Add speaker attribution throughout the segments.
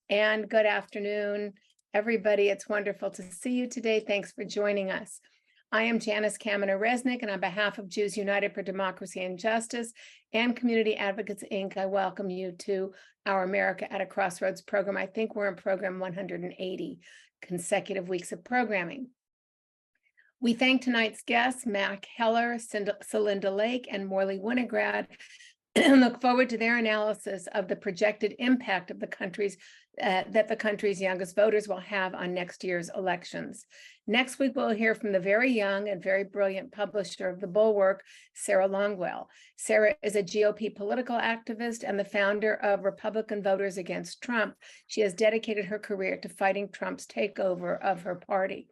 Speaker 1: And good afternoon, everybody. It's wonderful to see you today. Thanks for joining us. I am Janice Kaminer-Resnick, and on behalf of Jews United for Democracy and Justice and Community Advocates, Inc., I welcome you to our America at a Crossroads program. I think we're in program 180 consecutive weeks of programming. We thank tonight's guests, Mac Heller, Celinda Lake, and Morley Winograd, and look forward to their analysis of the projected impact of the country's that the country's youngest voters will have on next year's elections. Next week, we'll hear from the very young and very brilliant publisher of The Bulwark, Sarah Longwell. Sarah is a GOP political activist and the founder of Republican Voters Against Trump. She has dedicated her career to fighting Trump's takeover of her party.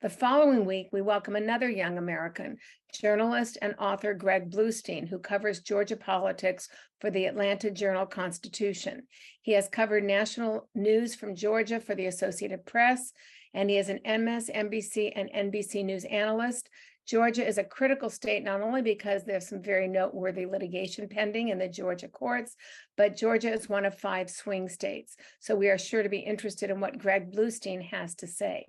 Speaker 1: The following week, we welcome another young American, journalist and author Greg Bluestein, who covers Georgia politics for the Atlanta Journal-Constitution. He has covered national news from Georgia for the Associated Press, and he is an MSNBC and NBC News analyst. Georgia is a critical state, not only because there's some very noteworthy litigation pending in the Georgia courts, but Georgia is one of 5 swing states. So we are sure to be interested in what Greg Bluestein has to say.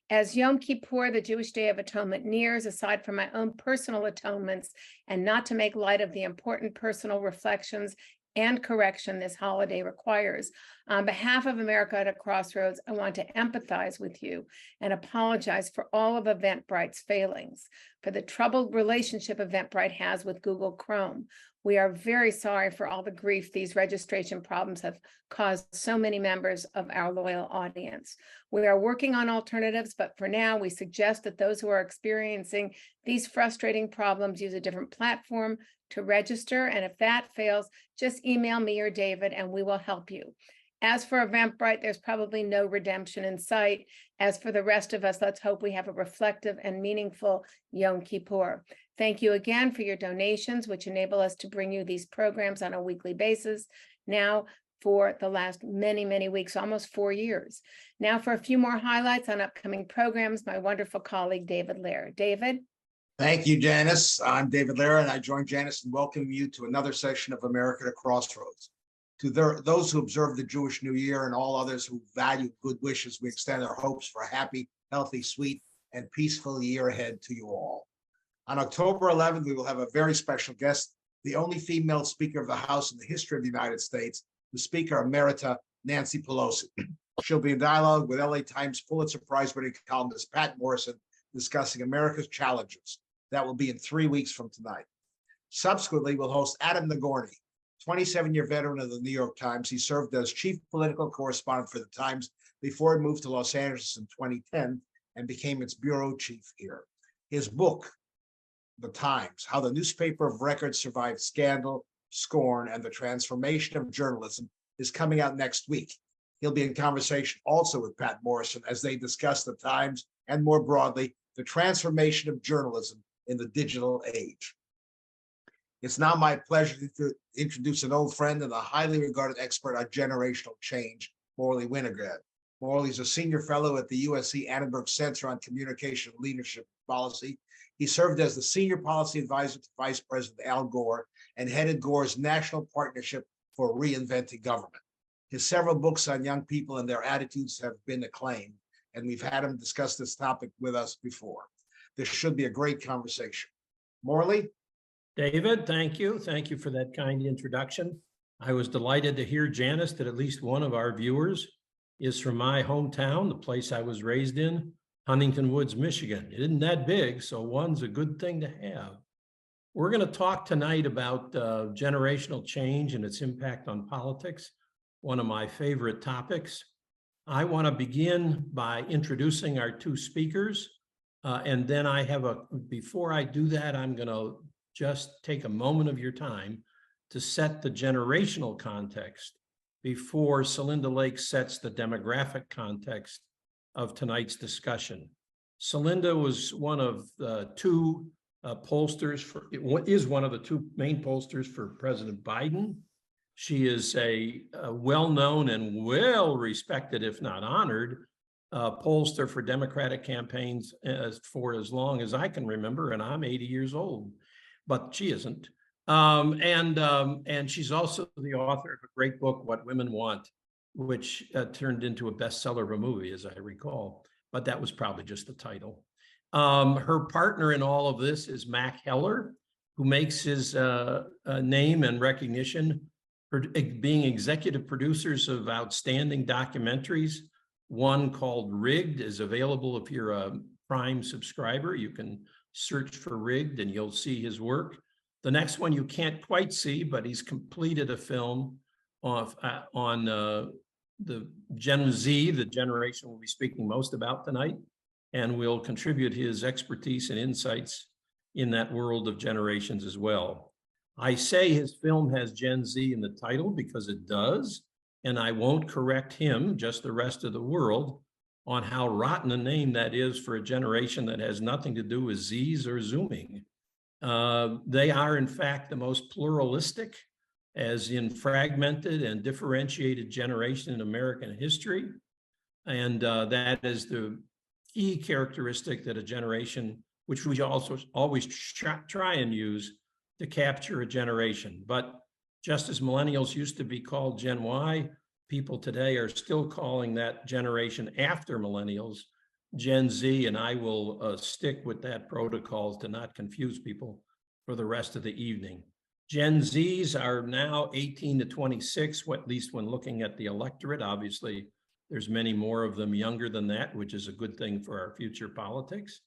Speaker 1: As Yom Kippur, the Jewish Day of Atonement, nears, aside from my own personal atonements, and not to make light of the important personal reflections and correction this holiday requires, on behalf of America at a Crossroads, I want to empathize with you and apologize for all of Eventbrite's failings, for the troubled relationship Eventbrite has with Google Chrome. We are very sorry for all the grief these registration problems have caused so many members of our loyal audience. We are working on alternatives, but for now, we suggest that those who are experiencing these frustrating problems use a different platform to register. And if that fails, just email me or David and we will help you. As for Eventbrite, there's probably no redemption in sight. As for the rest of us, let's hope we have a reflective and meaningful Yom Kippur. Thank you again for your donations, which enable us to bring you these programs on a weekly basis now for the last many, many weeks, almost 4 years. Now for a few more highlights on upcoming programs, my wonderful colleague, David Lair. David?
Speaker 2: Thank you, Janice. I'm David Lair, and I join Janice in welcoming you to another session of America at Crossroads. To those who observe the Jewish New Year and all others who value good wishes, we extend our hopes for a happy, healthy, sweet, and peaceful year ahead to you all. On October 11th, we will have a very special guest, the only female Speaker of the House in the history of the United States, the Speaker Emerita, Nancy Pelosi. She'll be in dialogue with LA Times Pulitzer Prize-winning columnist Pat Morrison, discussing America's challenges. That will be in 3 weeks from tonight. Subsequently, we'll host Adam Nagorny, 27-year veteran of the New York Times. He served as chief political correspondent for the Times before he moved to Los Angeles in 2010 and became its bureau chief here. His book, The Times, How the Newspaper of Record Survived Scandal, Scorn, and the Transformation of Journalism, is coming out next week. He'll be in conversation also with Pat Morrison as they discuss the Times and, more broadly, the transformation of journalism in the digital age. It's now my pleasure to introduce an old friend and a highly regarded expert on generational change, Morley Winograd. Morley is a senior fellow at the USC Annenberg Center on Communication, Leadership, Policy. He served as the senior policy advisor to Vice President Al Gore and headed Gore's National Partnership for Reinventing Government. His several books on young people and their attitudes have been acclaimed, and we've had him discuss this topic with us before. This should be a great conversation. Morley?
Speaker 3: David, thank you. Thank you for that kind introduction. I was delighted to hear, Janice, that at least one of our viewers is from my hometown, the place I was raised in, Huntington Woods, Michigan. It isn't that big, so one's a good thing to have. We're going to talk tonight about generational change and its impact on politics, one of my favorite topics. I want to begin by introducing our 2 speakers, and then before I do that, I'm going to just take a moment of your time to set the generational context before Celinda Lake sets the demographic context of tonight's discussion. Celinda was one of the 2 pollsters is one of the 2 main pollsters for President Biden. She is a well-known and well-respected, if not honored, pollster for Democratic campaigns for as long as I can remember, and I'm 80 years old, but she isn't. And she's also the author of a great book, What Women Want, which turned into a bestseller of a movie, as I recall, but that was probably just the title. Her partner in all of this is Mac Heller, who makes his name and recognition for being executive producers of outstanding documentaries. One called Rigged is available if you're a Prime subscriber. You can search for Rigged and you'll see his work. The next one you can't quite see, but he's completed a film on the Gen Z, the generation we'll be speaking most about tonight, and will contribute his expertise and insights in that world of generations as well. I say his film has Gen Z in the title because it does, and I won't correct him, just the rest of the world, on how rotten a name that is for a generation that has nothing to do with Z's or Zooming. They are, in fact, the most pluralistic, as in fragmented and differentiated generation in American history. And that is the key characteristic that a generation, which we also always try and use to capture a generation. But just as millennials used to be called Gen Y, people today are still calling that generation after millennials Gen Z, and I will stick with that protocol to not confuse people for the rest of the evening. Gen Zs are now 18 to 26, at least when looking at the electorate. Obviously, there's many more of them younger than that, which is a good thing for our future politics.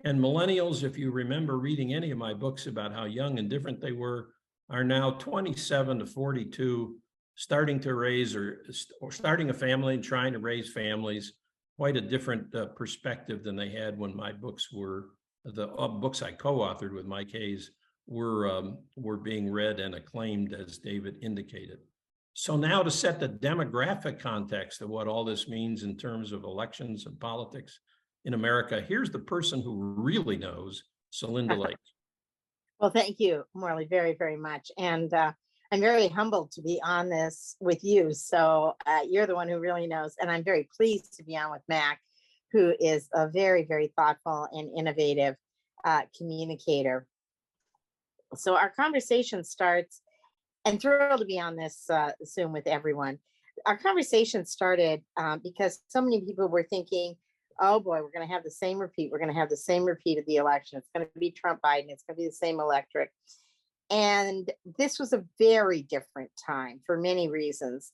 Speaker 3: And millennials, if you remember reading any of my books about how young and different they were, are now 27 to 42, starting to raise or starting a family and trying to raise families. Quite a different perspective than they had when my books were, the books I co-authored with Mike Hayes were being read and acclaimed, as David indicated. So now to set the demographic context of what all this means in terms of elections and politics in America, here's the person who really knows, Celinda Lake.
Speaker 4: Well, thank you, Morley, very, very much. And I'm very humbled to be on this with you. So you're the one who really knows. And I'm very pleased to be on with Mac, who is a very, very thoughtful and innovative communicator. So our conversation starts, and thrilled to be on this Zoom with everyone. Our conversation started because so many people were thinking, oh boy, we're going to have the same repeat. We're going to have the same repeat of the election. It's going to be Trump Biden. It's going to be the same electorate. And this was a very different time for many reasons.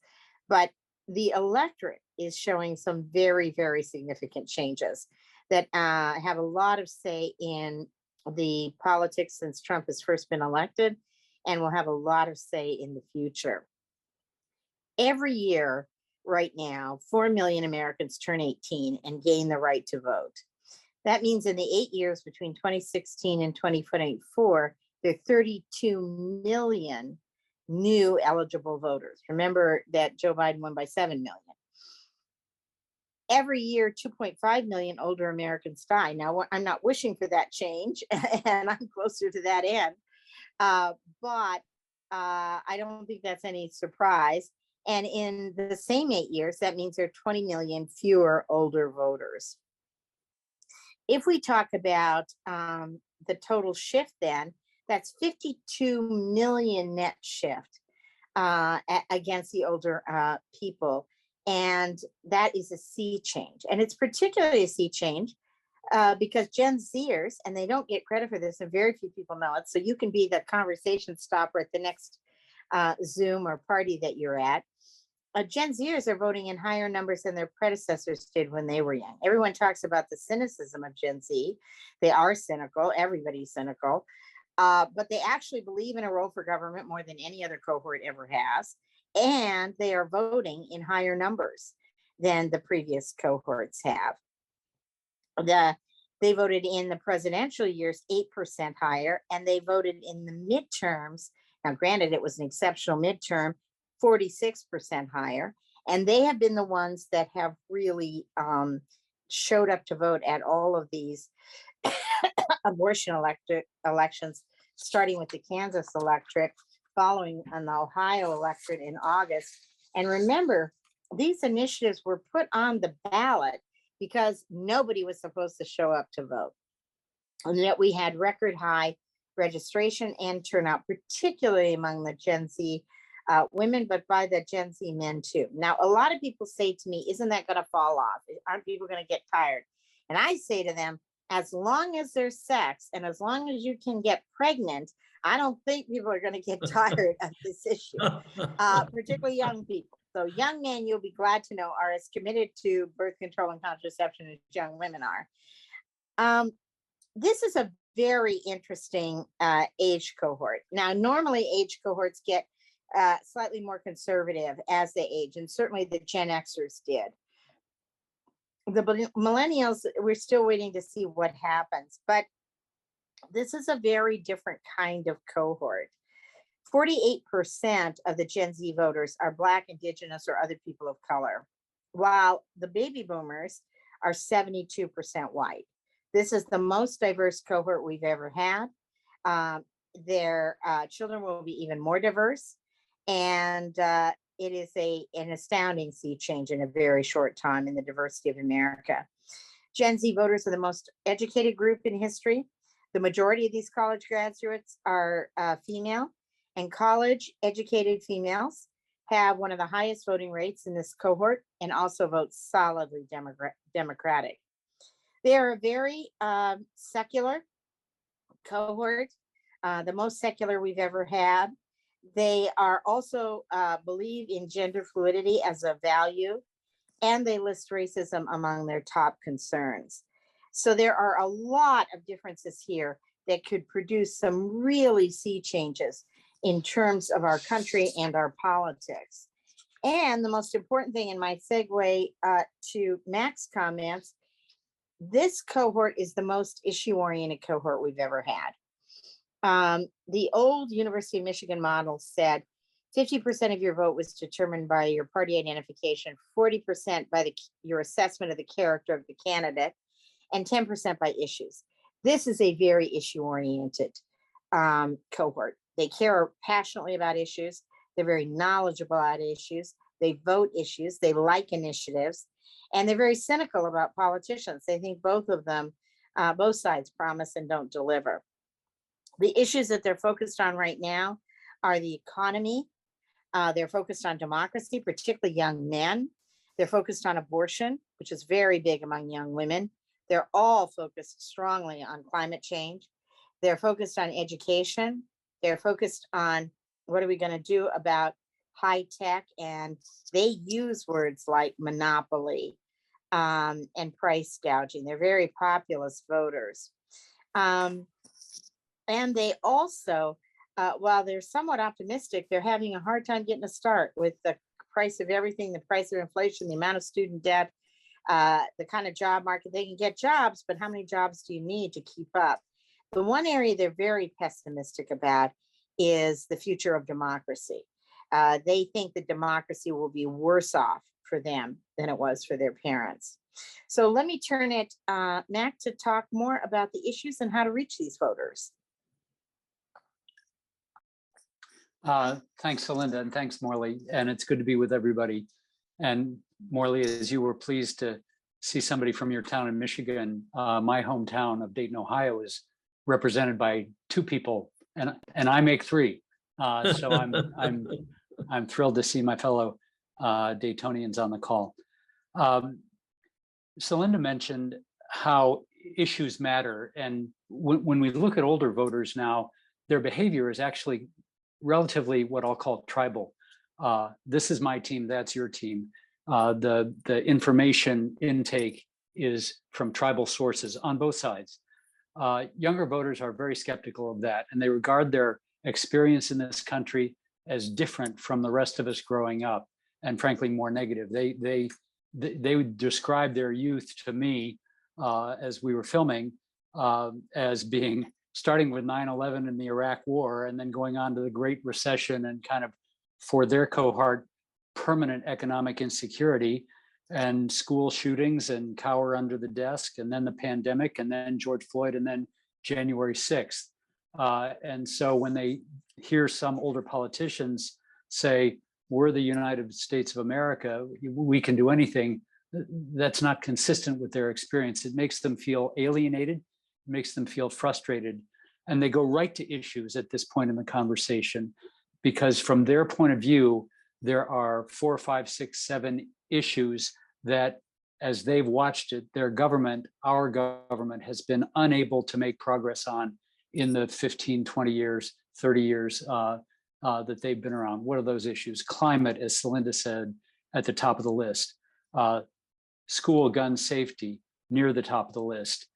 Speaker 4: But the electorate is showing some very, very significant changes that have a lot of say in the politics since Trump has first been elected, and will have a lot of say in the future. Every year, right now, 4 million Americans turn 18 and gain the right to vote. That means in the 8 years between 2016 and 2024, there are 32 million new eligible voters. Remember that Joe Biden won by 7 million. Every year, 2.5 million older Americans die. Now, I'm not wishing for that change, and I'm closer to that end. But I don't think that's any surprise. And in the same 8 years, that means there are 20 million fewer older voters. If we talk about the total shift, then that's 52 million net shift against the older people. And that is a sea change. And it's particularly a sea change because Gen Zers, and they don't get credit for this, and very few people know it, so you can be the conversation stopper at the next Zoom or party that you're at. Gen Zers are voting in higher numbers than their predecessors did when they were young. Everyone talks about the cynicism of Gen Z. They are cynical. Everybody's cynical. But they actually believe in a role for government more than any other cohort ever has. And they are voting in higher numbers than the previous cohorts have. They voted in the presidential years 8% higher, and they voted in the midterms. Now, granted, it was an exceptional midterm, 46% higher. And they have been the ones that have really showed up to vote at all of these abortion elections, starting with the Kansas electorate, following an Ohio electorate in August. And remember, these initiatives were put on the ballot because nobody was supposed to show up to vote. And yet we had record high registration and turnout, particularly among the Gen Z women, but by the Gen Z men too. Now, a lot of people say to me, isn't that going to fall off? Aren't people going to get tired? And I say to them, as long as there's sex and as long as you can get pregnant, I don't think people are going to get tired of this issue, particularly young people. So young men, you'll be glad to know, are as committed to birth control and contraception as young women are. This is a very interesting age cohort. Now, normally age cohorts get slightly more conservative as they age, and certainly the Gen Xers did. The millennials, we're still waiting to see what happens, but this is a very different kind of cohort. 48% of the Gen Z voters are Black, Indigenous, or other people of color, while the baby boomers are 72% white. This is the most diverse cohort we've ever had. Their children will be even more diverse, and it is an astounding sea change in a very short time in the diversity of America. Gen Z voters are the most educated group in history. The majority of these college graduates are female, and college educated females have one of the highest voting rates in this cohort and also vote solidly Democratic. They are a very secular cohort, the most secular we've ever had. They are also believe in gender fluidity as a value, and they list racism among their top concerns. So there are a lot of differences here that could produce some really sea changes in terms of our country and our politics. And the most important thing in my segue to Mac's comments, this cohort is the most issue-oriented cohort we've ever had. The old University of Michigan model said 50% of your vote was determined by your party identification, 40% by your assessment of the character of the candidate, and 10% by issues. This is a very issue-oriented cohort. They care passionately about issues. They're very knowledgeable about issues. They vote issues. They like initiatives. And they're very cynical about politicians. They think both of them, both sides promise and don't deliver. The issues that they're focused on right now are the economy. They're focused on democracy, particularly young men. They're focused on abortion, which is very big among young women. They're all focused strongly on climate change. They're focused on education. They're focused on what are we going to do about high tech, and they use words like monopoly and price gouging. They're very populist voters. And they also, while they're somewhat optimistic, they're having a hard time getting a start with the price of everything, the price of inflation, the amount of student debt, the kind of job market. They can get jobs, but how many jobs do you need to keep up? The one area they're very pessimistic about is the future of democracy. They think that democracy will be worse off for them than it was for their parents. So let me turn it, Mac, to talk more about the issues and how to reach these voters.
Speaker 5: Thanks, Celinda, and thanks, Morley. And it's good to be with everybody. And Morley, as you were pleased to see somebody from your town in Michigan, my hometown of Dayton, Ohio, is represented by two people, and I make three. So I'm thrilled to see my fellow Daytonians on the call. Celinda mentioned how issues matter, and when we look at older voters now, their behavior is actually relatively what I'll call tribal. This is my team, that's your team. The information intake is from tribal sources on both sides. Younger voters are very skeptical of that, and they regard their experience in this country as different from the rest of us growing up, and frankly more negative. They would describe their youth to me as we were filming as being starting with 9/11 and the Iraq War, and then going on to the Great Recession, and kind of, for their cohort, permanent economic insecurity and school shootings and cower under the desk, and then the pandemic, and then George Floyd, and then January 6th. And so when they hear some older politicians say, we're the United States of America, we can do anything, that's not consistent with their experience. It makes them feel alienated, makes them feel frustrated, and they go right to issues at this point in the conversation, because from their point of view, there are 4, 5, 6, 7 issues that, as they've watched it, their government, our government, has been unable to make progress on in the 15, 20 years, 30 years that they've been around. What are those issues? Climate, as Celinda said, at the top of the list. School gun safety, near the top of the list.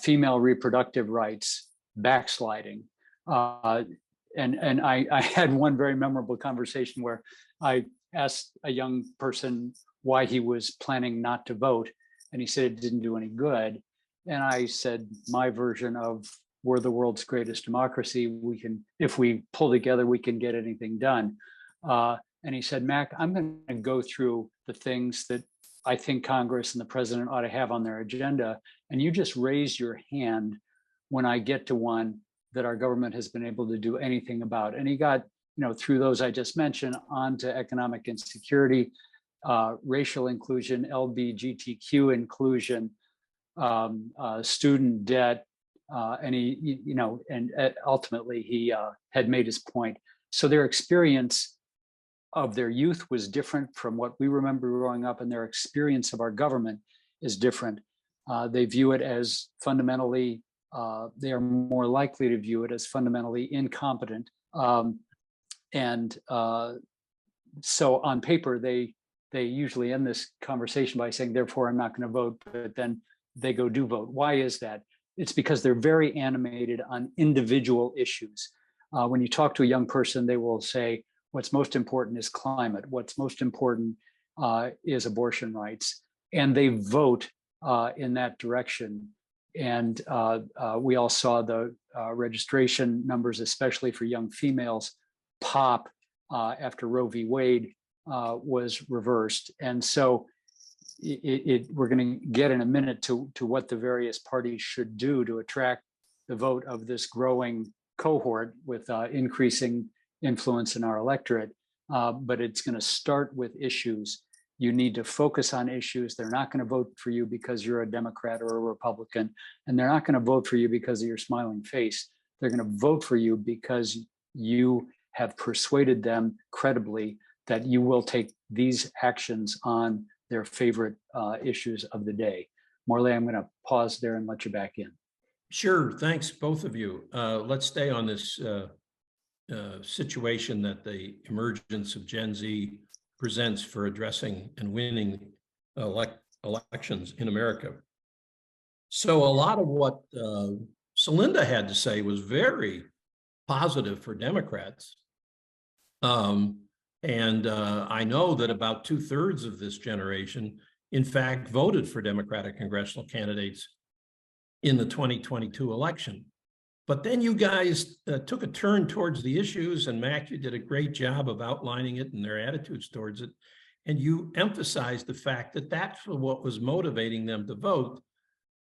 Speaker 5: Female reproductive rights, backsliding. And I had one very memorable conversation where I asked a young person why he was planning not to vote, and he said it didn't do any good. And I said, my version of we're the world's greatest democracy. We can, if we pull together, we can get anything done. And he said, Mac, I'm going to go through the things that I think Congress and the president ought to have on their agenda. And you just raise your hand when I get to one that our government has been able to do anything about. And he got, through those I just mentioned, on to economic insecurity, racial inclusion, LGBTQ inclusion, student debt, and he, and ultimately he had made his point. So their experience of their youth was different from what we remember growing up, and their experience of our government is different. They view it as fundamentally, they are more likely to view it as fundamentally incompetent. So on paper, they usually end this conversation by saying, therefore, I'm not going to vote, but then they go do vote. Why is that? It's because they're very animated on individual issues. When you talk to a young person, they will say, what's most important is climate. What's most important is abortion rights. And they vote in that direction. And we all saw the registration numbers, especially for young females, pop after Roe v. Wade was reversed. And so we're going to get in a minute to what the various parties should do to attract the vote of this growing cohort with increasing influence in our electorate. But it's going to start with issues. You need to focus on issues. They're not going to vote for you because you're a Democrat or a Republican, and they're not going to vote for you because of your smiling face. They're going to vote for you because you have persuaded them credibly that you will take these actions on their favorite issues of the day. Morley, I'm going to pause there and let you back in.
Speaker 3: Sure, thanks, both of you. Let's stay on this situation that the emergence of Gen Z presents for addressing and winning elections in America. So a lot of what Celinda had to say was very positive for Democrats. And I know that about 2/3 of this generation, in fact, voted for Democratic congressional candidates in the 2022 election. But then you guys took a turn towards the issues, and Mac, you did a great job of outlining it and their attitudes towards it. And you emphasized the fact that that's what was motivating them to vote.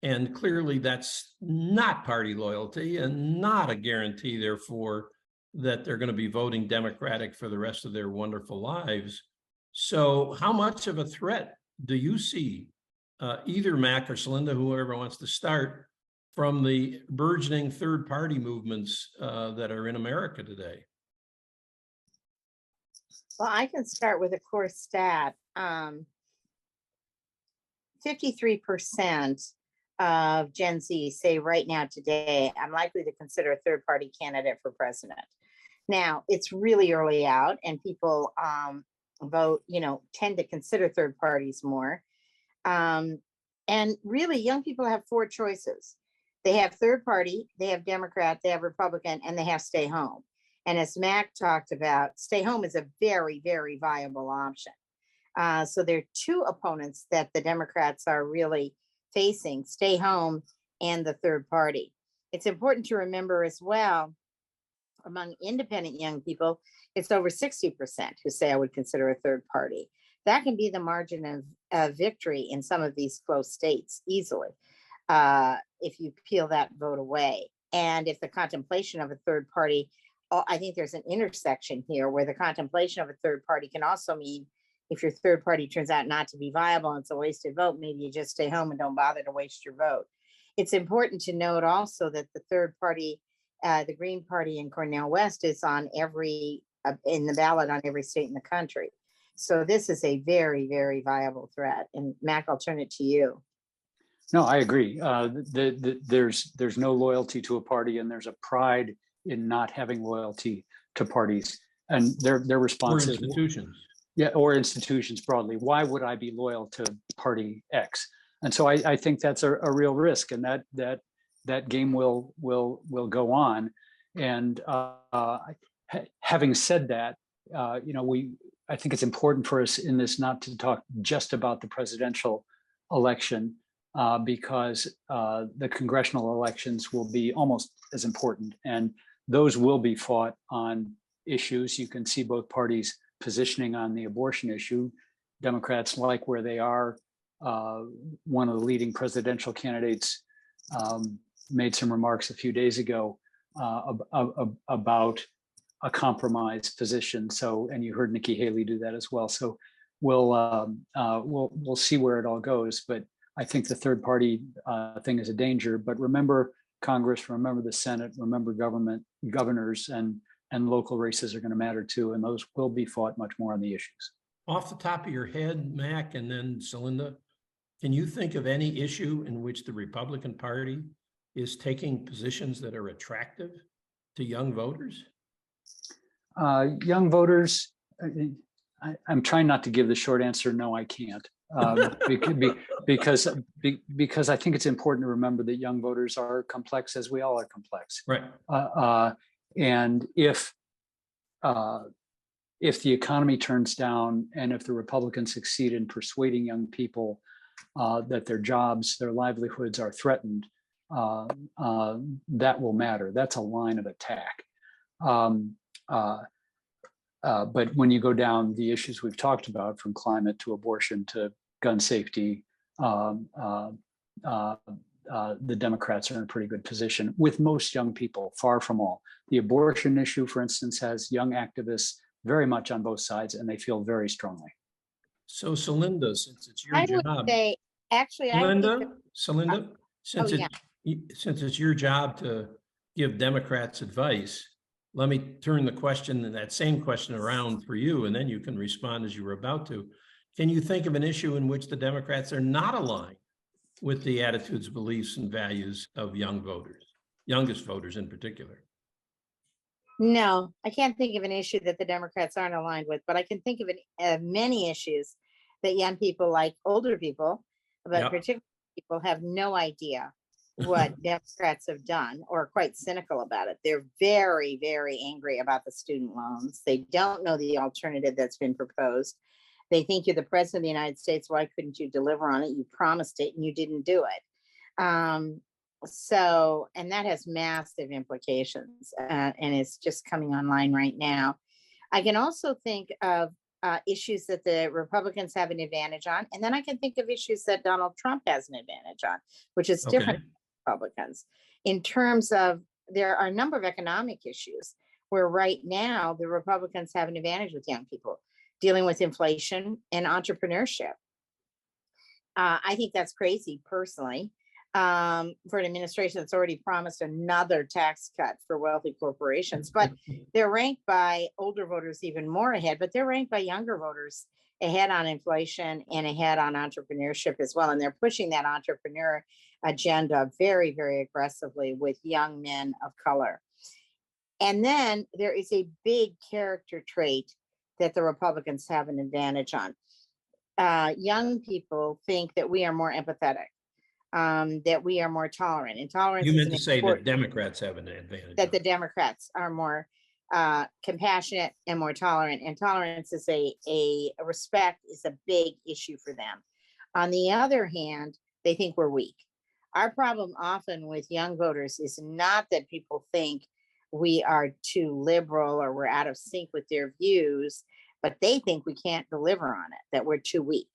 Speaker 3: And clearly that's not party loyalty and not a guarantee, therefore, that they're going to be voting Democratic for the rest of their wonderful lives. So how much of a threat do you see, either Mac or Celinda, whoever wants to start, from the burgeoning third party movements that are in America today?
Speaker 4: Well, I can start with a core stat. 53% of Gen Z say right now today, I'm likely to consider a third party candidate for president. Now, it's really early out, and people vote, tend to consider third parties more. And really, young people have 4 choices. They have third party, they have Democrat, they have Republican, and they have stay home. And as Mac talked about, stay home is a very, very viable option. So there are 2 opponents that the Democrats are really facing, stay home and the third party. It's important to remember as well, among independent young people, it's over 60% who say I would consider a third party. That can be the margin of victory in some of these close states easily, if you peel that vote away. And if the contemplation of a third party, I think there's an intersection here where the contemplation of a third party can also mean if your third party turns out not to be viable and it's a wasted vote, maybe you just stay home and don't bother to waste your vote. It's important to note also that the third party the Green Party in Cornell West is on in the ballot on every state in the country. So this is a very, very viable threat. And Mac, I'll turn it to you.
Speaker 5: No, I agree. There's no loyalty to a party, and there's a pride in not having loyalty to parties. And their
Speaker 3: Or
Speaker 5: response is,
Speaker 3: institutions.
Speaker 5: yeah, or institutions broadly. Why would I be loyal to party X? And so I think that's a real risk, and that game will go on. And having said that, I think it's important for us in this not to talk just about the presidential election, because the congressional elections will be almost as important, and those will be fought on issues. You can see both parties positioning on the abortion issue. Democrats like where they are. One of the leading presidential candidates made some remarks a few days ago about a compromise position. So, and you heard Nikki Haley do that as well. So we'll see where it all goes. But I think the third party thing is a danger. But remember Congress, remember the Senate, remember governors, and local races are going to matter too. And those will be fought much more on the issues.
Speaker 3: Off the top of your head, Mac, and then Celinda, can you think of any issue in which the Republican Party is taking positions that are attractive to young voters?
Speaker 5: Young voters, I'm trying not to give the short answer, no, I can't. Because I think it's important to remember that young voters are complex, as we all are complex.
Speaker 3: Right.
Speaker 5: And if the economy turns down, and if the Republicans succeed in persuading young people that their jobs, their livelihoods are threatened, that will matter. That's a line of attack. But when you go down the issues we've talked about, from climate to abortion to gun safety, the Democrats are in a pretty good position with most young people, far from all. The abortion issue, for instance, has young activists very much on both sides, and they feel very strongly.
Speaker 3: So Celinda, since it's your
Speaker 4: I
Speaker 3: job.
Speaker 4: would say, actually, I would think
Speaker 3: Celinda, since it's your job to give Democrats advice, let me turn the question and that same question around for you, and then you can respond as you were about to. Can you think of an issue in which the Democrats are not aligned with the attitudes, beliefs, and values of young voters, youngest voters in particular?
Speaker 4: No, I can't think of an issue that the Democrats aren't aligned with, but I can think of many issues that young people, like older people, but particularly people, have no idea what Democrats have done, or quite cynical about it. They're very, very angry about the student loans. They don't know the alternative that's been proposed. They think you're the president of the United States. Why couldn't you deliver on it? You promised it and you didn't do it. And that has massive implications, and it's just coming online right now. I can also think of issues that the Republicans have an advantage on, and then I can think of issues that Donald Trump has an advantage on, which is different from Republicans. In terms of, there are a number of economic issues where right now the Republicans have an advantage with young people, dealing with inflation and entrepreneurship. I think that's crazy, personally, for an administration that's already promised another tax cut for wealthy corporations. But they're ranked by older voters even more ahead, but they're ranked by younger voters ahead on inflation and ahead on entrepreneurship as well. And they're pushing that entrepreneur agenda very, very aggressively with young men of color. And then there is a big character trait that the Republicans have an advantage on. Young people think that we are more empathetic, that we are more tolerant. And tolerance,
Speaker 3: you meant to say that Democrats have an advantage.
Speaker 4: That the Democrats are more compassionate and more tolerant. And tolerance is a respect is a big issue for them. On the other hand, they think we're weak. Our problem often with young voters is not that people think we are too liberal or we're out of sync with their views, but they think we can't deliver on it, that we're too weak,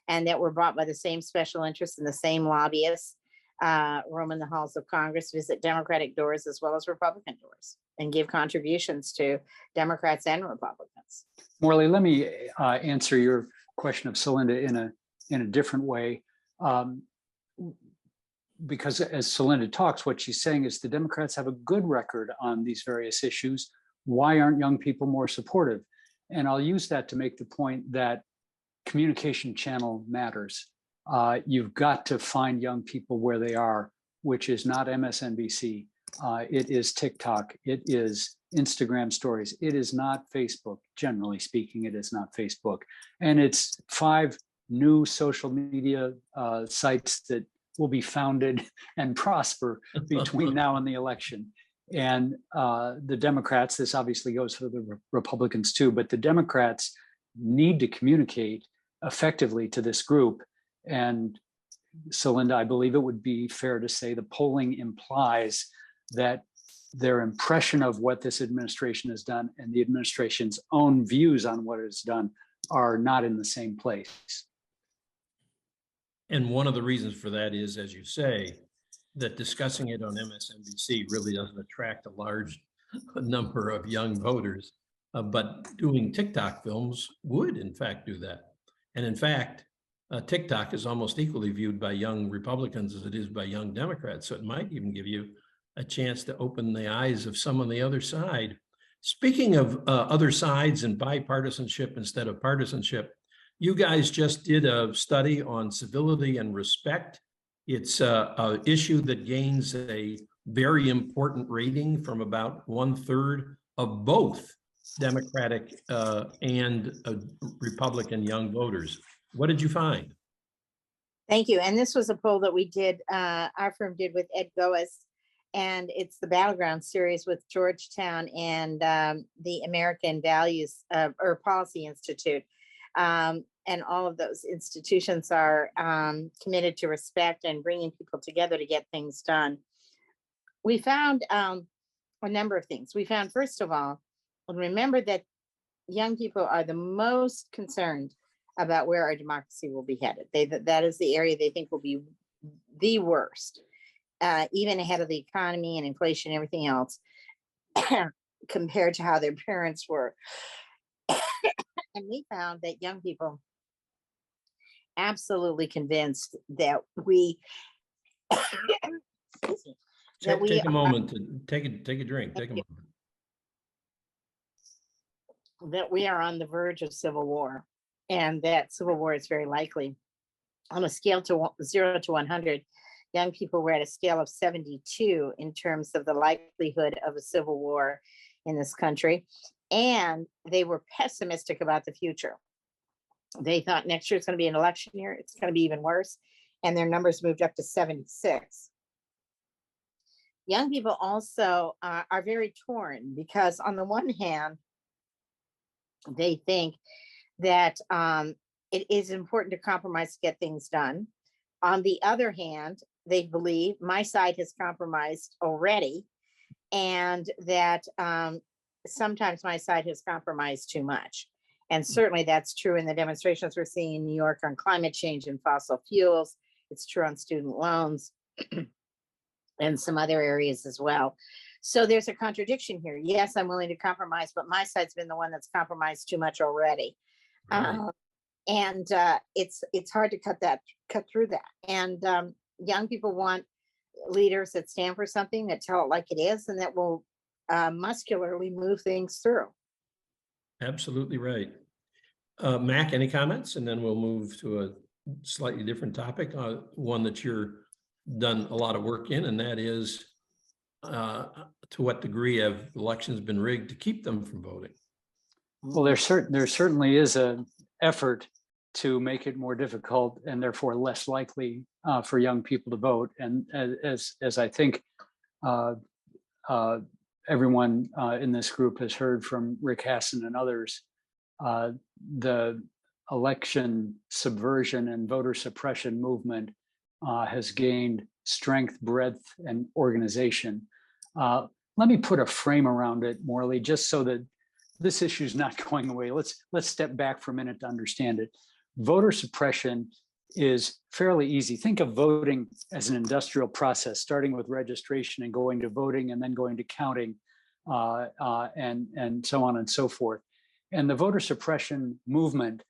Speaker 4: and that we're bought by the same special interests and the same lobbyists roam in the halls of Congress, visit Democratic doors as well as Republican doors, and give contributions to Democrats and Republicans.
Speaker 5: Morley, let me answer your question of Celinda in a different way. because as Celinda talks, what she's saying is the Democrats have a good record on these various issues. Why aren't young people more supportive? And I'll use that to make the point that communication channel matters. You've got to find young people where they are, which is not MSNBC. It is TikTok. It is Instagram stories. It is not Facebook. Generally speaking, it is not Facebook. And it's 5 new social media sites that will be founded and prosper between now and the election. And the Democrats, this obviously goes for the Republicans too, but the Democrats need to communicate effectively to this group. And Celinda, I believe it would be fair to say the polling implies that their impression of what this administration has done and the administration's own views on what it's done are not in the same place.
Speaker 3: And one of the reasons for that is, as you say, that discussing it on MSNBC really doesn't attract a large number of young voters, but doing TikTok films would in fact do that. And in fact, TikTok is almost equally viewed by young Republicans as it is by young Democrats. So it might even give you a chance to open the eyes of some on the other side. Speaking of other sides and bipartisanship instead of partisanship, you guys just did a study on civility and respect. It's an issue that gains a very important rating from about 1/3 of both Democratic and Republican young voters. What did you find?
Speaker 4: Thank you. And this was a poll that we did, our firm did with Ed Goes, and it's the Battleground series with Georgetown and the American Values or Policy Institute. And all of those institutions are committed to respect and bringing people together to get things done. We found a number of things. We found, first of all, remember that young people are the most concerned about where our democracy will be headed. That is the area they think will be the worst, even ahead of the economy and inflation and everything else, compared to how their parents were. And we found that young people absolutely convinced that we
Speaker 3: Take a moment to take a drink. Take a moment.
Speaker 4: That we are on the verge of civil war, and that civil war is very likely. On a scale to 0 to 100, young people were at a scale of 72 in terms of the likelihood of a civil war in this country, and they were pessimistic about the future. They thought next year it's going to be an election year, it's going to be even worse, and their numbers moved up to 76. Young people also are very torn because on the one hand, they think that it is important to compromise to get things done. On the other hand, they believe my side has compromised already, and that sometimes my side has compromised too much. And certainly that's true in the demonstrations we're seeing in New York on climate change and fossil fuels. It's true on student loans and some other areas as well. So there's a contradiction here. Yes, I'm willing to compromise, but my side's been the one that's compromised too much already.
Speaker 3: Right.
Speaker 4: It's hard to cut through that. And young people want leaders that stand for something, that tell it like it is, and that will muscularly move things through.
Speaker 3: Absolutely right. Mac, any comments? And then we'll move to a slightly different topic, one that you're done a lot of work in, and that is to what degree have elections been rigged to keep them from voting?
Speaker 5: Well, there certainly is an effort to make it more difficult and therefore less likely for young people to vote. And as I think everyone in this group has heard from Rick Hasson and others, the election subversion and voter suppression movement has gained strength, breadth, and organization. Let me put a frame around it, Morley, just so that this issue is not going away. Let's step back for a minute to understand it. Voter suppression is fairly easy. Think of voting as an industrial process, starting with registration and going to voting and then going to counting and so on and so forth. And the voter suppression movement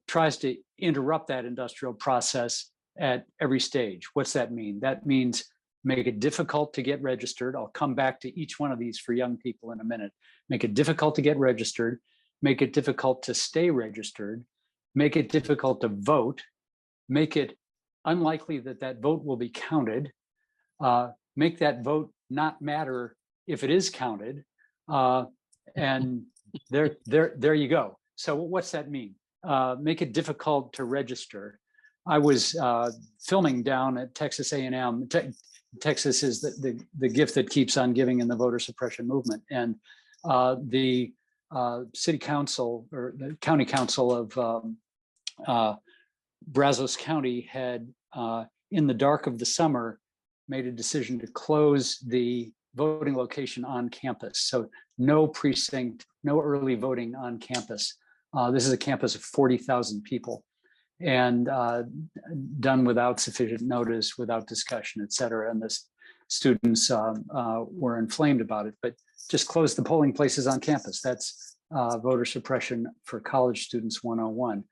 Speaker 5: tries to interrupt that industrial process at every stage. What's that mean? That means make it difficult to get registered. I'll come back to each one of these for young people in a minute. Make it difficult to get registered, make it difficult to stay registered, make it difficult to vote, make it unlikely that that vote will be counted, make that vote not matter if it is counted, and there you go. So what's that mean? Make it difficult to register. I was filming down at Texas A&M. Texas is the gift that keeps on giving in the voter suppression movement. And the city council or the county council of Brazos County had, in the dark of the summer, made a decision to close the voting location on campus. So no precinct, no early voting on campus. This is a campus of 40,000 people, and done without sufficient notice, without discussion, et cetera. And the students were inflamed about it, but just close the polling places on campus. That's voter suppression for college students 101.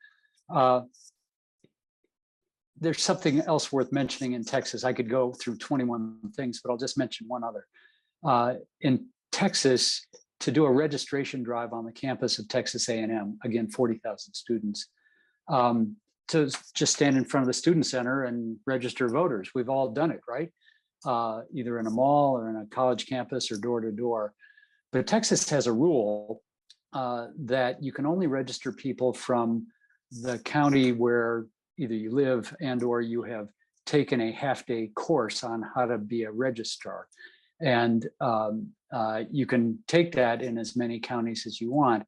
Speaker 5: There's something else worth mentioning in Texas. I could go through 21 things, but I'll just mention one other. In Texas, to do a registration drive on the campus of Texas A&M, again, 40,000 students, to just stand in front of the student center and register voters. We've all done it, right? Either in a mall or in a college campus or door to door. But Texas has a rule that you can only register people from the county where either you live and or you have taken a half-day course on how to be a registrar. And you can take that in as many counties as you want.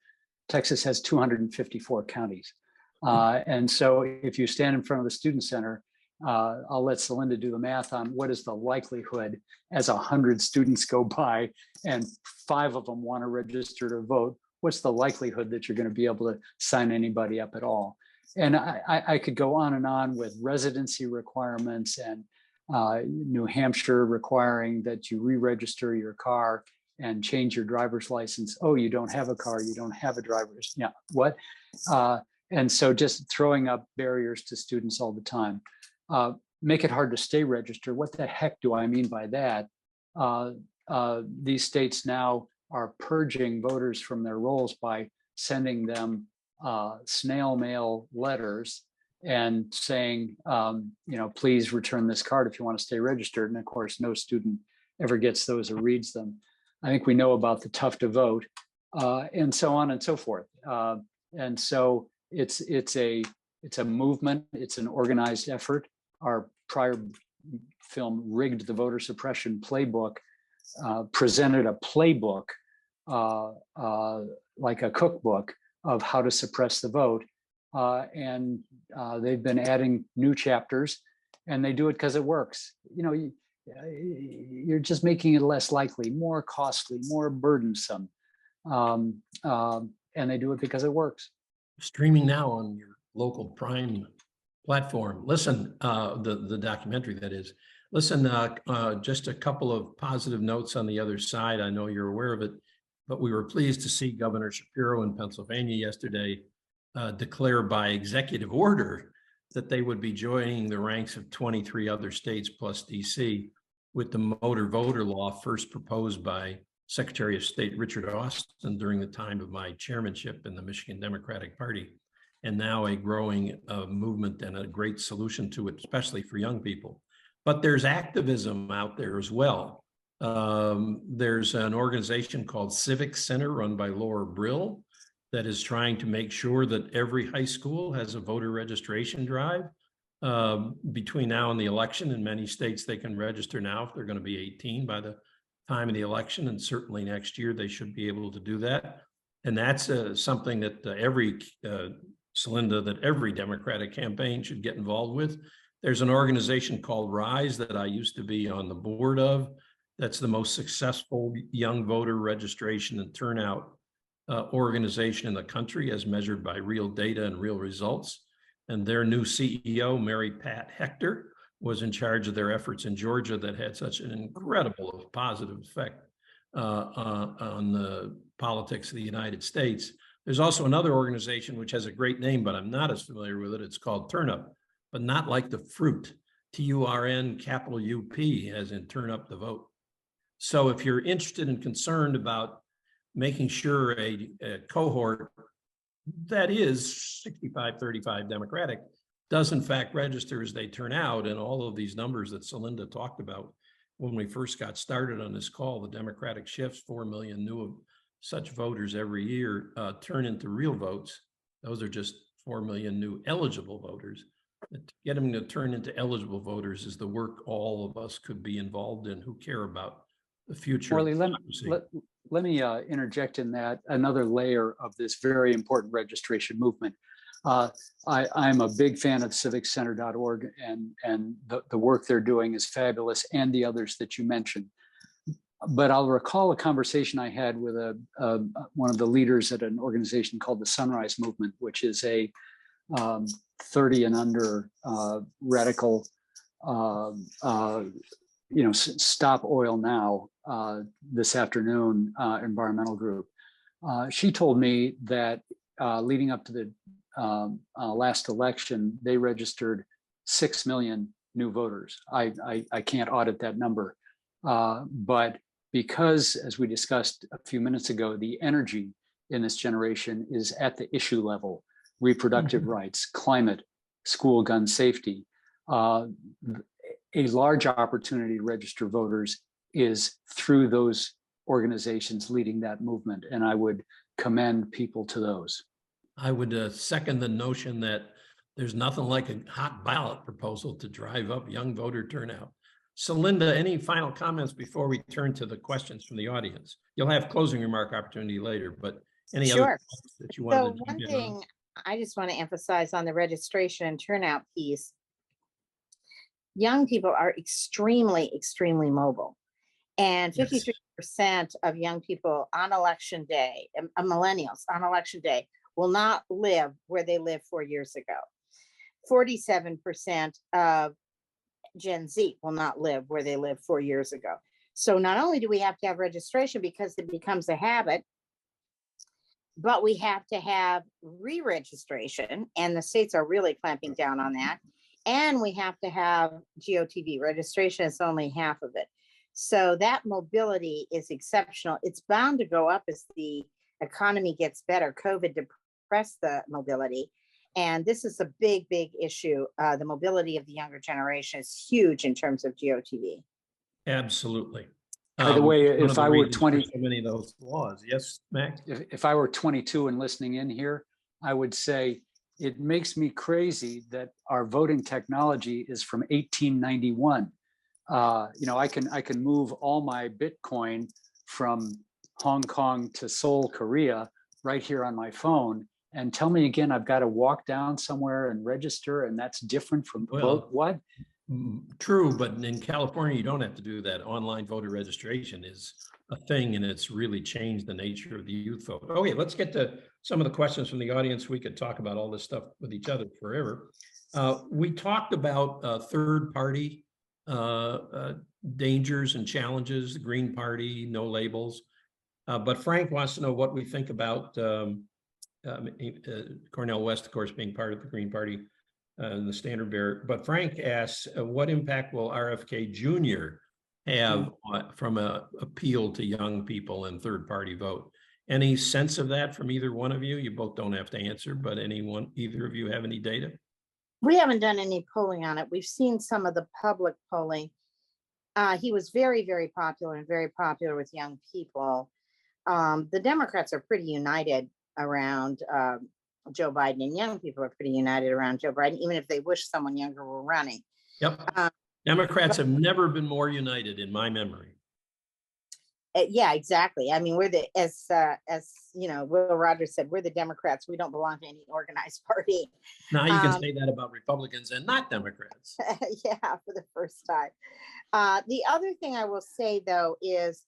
Speaker 5: Texas has 254 counties. And so if you stand in front of the student center, I'll let Celinda do the math on what is the likelihood as 100 students go by and 5 of them want to register to vote, what's the likelihood that you're going to be able to sign anybody up at all? And I could go on and on with residency requirements and New Hampshire requiring that you re-register your car and change your driver's license. Oh, you don't have a car, you don't have a driver's, yeah, what? And so just throwing up barriers to students all the time. Make it hard to stay registered. What the heck do I mean by that? These states now are purging voters from their rolls by sending them snail mail letters and saying, please return this card if you want to stay registered. And of course, no student ever gets those or reads them. I think we know about the tough to vote, and so on and so forth. And so it's a movement. It's an organized effort. Our prior film, Rigged the Voter Suppression Playbook, presented a playbook like a cookbook of how to suppress the vote. And they've been adding new chapters, and they do it because it works. You're just making it less likely, more costly, more burdensome. And they do it because it works.
Speaker 3: Streaming now on your local Prime platform. Listen, the documentary that is. Listen, just a couple of positive notes on the other side. I know you're aware of it, but we were pleased to see Governor Shapiro in Pennsylvania yesterday declare by executive order that they would be joining the ranks of 23 other states plus DC with the motor voter law first proposed by Secretary of State Richard Austin during the time of my chairmanship in the Michigan Democratic Party, and now a growing movement and a great solution to it, especially for young people. But there's activism out there as well. There's an organization called Civic Center run by Laura Brill that is trying to make sure that every high school has a voter registration drive between now and the election. In many states, they can register now if they're going to be 18 by the time of the election, and certainly next year they should be able to do that. And that's something that Celinda, that every Democratic campaign should get involved with. There's an organization called RISE that I used to be on the board of. That's the most successful young voter registration and turnout organization in the country as measured by real data and real results. And their new CEO, Mary Pat Hector, was in charge of their efforts in Georgia that had such an incredible positive effect on the politics of the United States. There's also another organization which has a great name, but I'm not as familiar with it. It's called TurnUp, but not like the fruit, TURN capital UP, as in turn up the vote. So if you're interested and concerned about making sure a cohort that is 65-35 Democratic does in fact register as they turn out, and all of these numbers that Celinda talked about when we first got started on this call, the Democratic shifts, 4 million new of such voters every year turn into real votes. Those are just 4 million new eligible voters. To get them to turn into eligible voters is the work all of us could be involved in who care about the future.
Speaker 5: Morley, let me interject in that another layer of this very important registration movement. I'm a big fan of civiccenter.org, and the work they're doing is fabulous, and the others that you mentioned. But I'll recall a conversation I had with one of the leaders at an organization called the Sunrise Movement, which is a 30 and under radical, stop oil now this afternoon environmental group. She told me that leading up to the last election, they registered 6 million new voters. I can't audit that number, but because, as we discussed a few minutes ago, the energy in this generation is at the issue level: reproductive rights, climate, school gun safety. A large opportunity to register voters is through those organizations leading that movement, and I would commend people to those.
Speaker 3: I would second the notion that there's nothing like a hot ballot proposal to drive up young voter turnout. Celinda, any final comments before we turn to the questions from the audience? You'll have closing remark opportunity later, but any other comments that you wanted
Speaker 4: So
Speaker 3: to
Speaker 4: one
Speaker 3: jump in on?
Speaker 4: thing I just want to emphasize on the registration and turnout piece, young people are extremely, extremely mobile. And 53% of young people on election day, millennials on election day, will not live where they lived 4 years ago. 47% of Gen Z will not live where they lived 4 years ago. So not only do we have to have registration because it becomes a habit, but we have to have re-registration, and the states are really clamping down on that. And we have to have GOTV registration. It's only half of it. So that mobility is exceptional. It's bound to go up as the economy gets better. COVID depressed the mobility. And this is a big, big issue. The mobility of the younger generation is huge in terms of GOTV.
Speaker 3: Absolutely.
Speaker 5: By the way, if I were 20,
Speaker 3: so many of those laws, yes, Mac.
Speaker 5: If I were 22 and listening in here, I would say it makes me crazy that our voting technology is from 1891. I can move all my Bitcoin from Hong Kong to Seoul, Korea, right here on my phone. And tell me again, I've got to walk down somewhere and register, and that's different from vote. What?
Speaker 3: True, but in California, you don't have to do that. Online voter registration is a thing, and it's really changed the nature of the youth vote. Okay, let's get to some of the questions from the audience. We could talk about all this stuff with each other forever. We talked about third-party dangers and challenges, the Green Party, no labels. But Frank wants to know what we think about Cornel West, of course, being part of the Green Party and the standard bearer. But Frank asks, what impact will RFK Jr. have from an appeal to young people and third-party vote? Any sense of that from either one of you? You both don't have to answer, but either of you have any data?
Speaker 4: We haven't done any polling on it. We've seen some of the public polling. He was very, very popular and very popular with young people. The Democrats are pretty united around Joe Biden, and young people are pretty united around Joe Biden, even if they wish someone younger were running.
Speaker 3: Yep. Democrats have never been more united in my memory.
Speaker 4: Yeah, exactly. I mean, we're as Will Rogers said, we're the Democrats. We don't belong to any organized party.
Speaker 3: Now you can say that about Republicans and not Democrats.
Speaker 4: Yeah, for the first time. The other thing I will say, though, is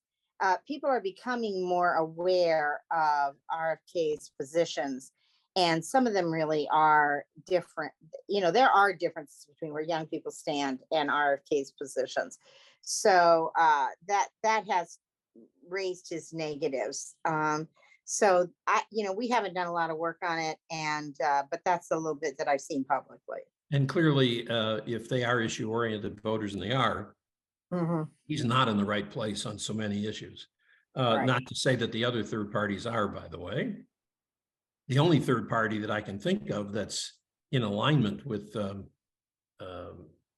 Speaker 4: people are becoming more aware of RFK's positions, and some of them really are different. There are differences between where young people stand and RFK's positions. So that has raised his negatives. So we haven't done a lot of work on it, and but that's a little bit that I've seen publicly.
Speaker 3: And clearly, if they are issue-oriented voters, and they are,
Speaker 4: Mhm.
Speaker 3: he's not in the right place on so many issues.
Speaker 4: Right.
Speaker 3: Not to say that the other third parties are, by the way. The only third party that I can think of that's in alignment with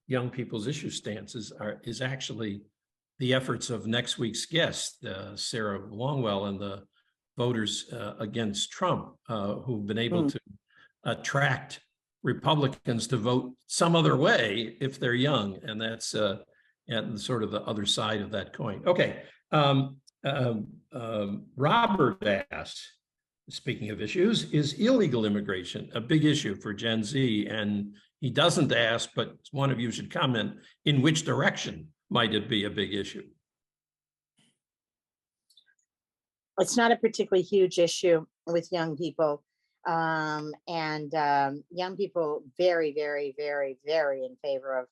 Speaker 3: young people's issue stances is actually the efforts of next week's guest, Sarah Longwell, and the voters against Trump, who've been able to attract Republicans to vote some other way if they're young, and that's and sort of the other side of that coin. Okay, Robert asked, speaking of issues, is illegal immigration a big issue for Gen Z? And he doesn't ask, but one of you should comment, in which direction might it be a big issue?
Speaker 4: It's not a particularly huge issue with young people. Young people very, very, very, very in favor of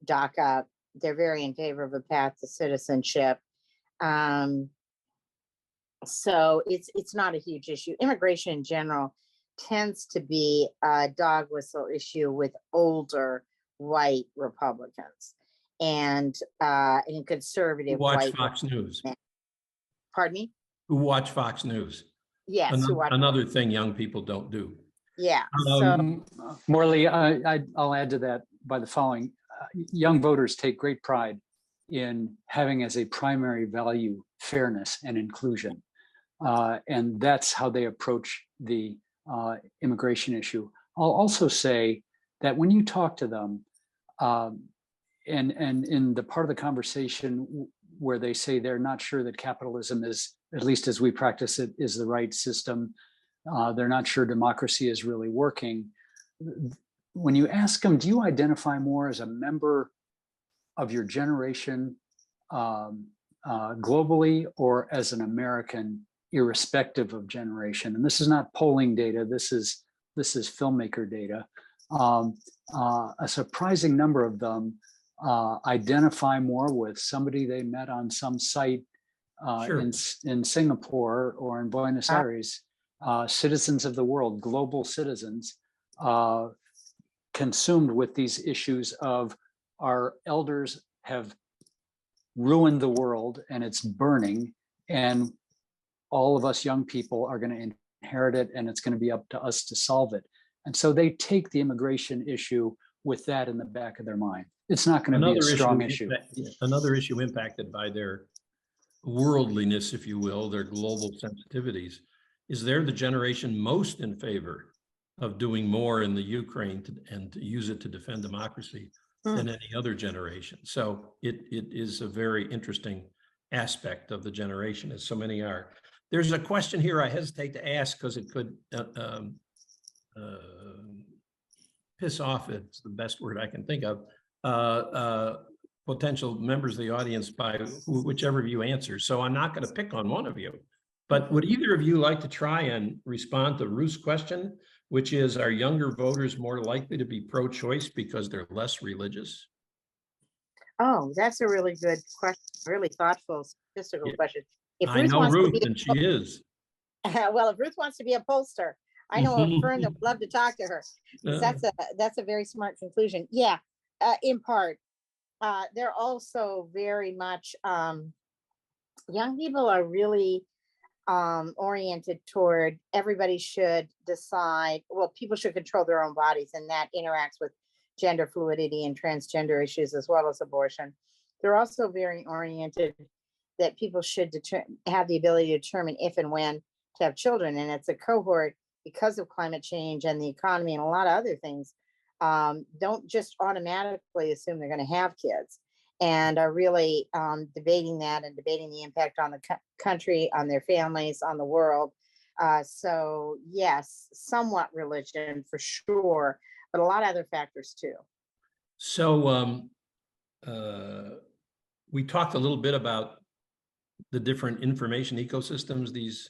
Speaker 4: DACA. They're very in favor of a path to citizenship. So it's not a huge issue. Immigration in general tends to be a dog whistle issue with older white Republicans and conservative
Speaker 3: Watch
Speaker 4: white.
Speaker 3: Fox News.
Speaker 4: Pardon me?
Speaker 3: Who watch Fox News.
Speaker 4: Yes.
Speaker 3: Another thing young people don't do.
Speaker 4: Yeah.
Speaker 5: Morley, I'll add to that by the following. Young voters take great pride in having as a primary value fairness and inclusion. And that's how they approach the immigration issue. I'll also say that when you talk to them, and in the part of the conversation where they say they're not sure that capitalism is, at least as we practice it, is the right system, they're not sure democracy is really working. When you ask them, do you identify more as a member of your generation globally or as an American, irrespective of generation? And this is not polling data. This is filmmaker data. A surprising number of them identify more with somebody they met on some site
Speaker 3: Sure.
Speaker 5: in Singapore or in Buenos Aires, citizens of the world, global citizens, consumed with these issues of our elders have ruined the world and it's burning, and all of us young people are going to inherit it, and it's going to be up to us to solve it. And so they take the immigration issue with that in the back of their mind. It's not going to be a strong issue.
Speaker 3: Another issue impacted by their worldliness, if you will, their global sensitivities, is they're the generation most in favor of doing more in the Ukraine and to use it to defend democracy than any other generation. So it is a very interesting aspect of the generation, as so many are. There's a question here I hesitate to ask because it could piss off, it's the best word I can think of, potential members of the audience by whichever of you answers. So I'm not going to pick on one of you, but would either of you like to try and respond to Ruth's question, which is, are younger voters more likely to be pro-choice because they're less religious?
Speaker 4: Oh, that's a really good question. Really thoughtful, statistical question. If
Speaker 3: I know Ruth, and she is.
Speaker 4: Well, if Ruth wants to be a pollster, I know a firm that would love to talk to her. That's a very smart conclusion. Yeah, in part. They're also very much, young people are really oriented toward everybody should decide, well, people should control their own bodies, and that interacts with gender fluidity and transgender issues as well as abortion. They're also very oriented that people should have the ability to determine if and when to have children. And it's a cohort, because of climate change and the economy and a lot of other things, don't just automatically assume they're going to have kids, and are really debating that and debating the impact on the country, on their families, on the world. So yes, somewhat religion for sure, but a lot of other factors too.
Speaker 3: So we talked a little bit about the different information ecosystems these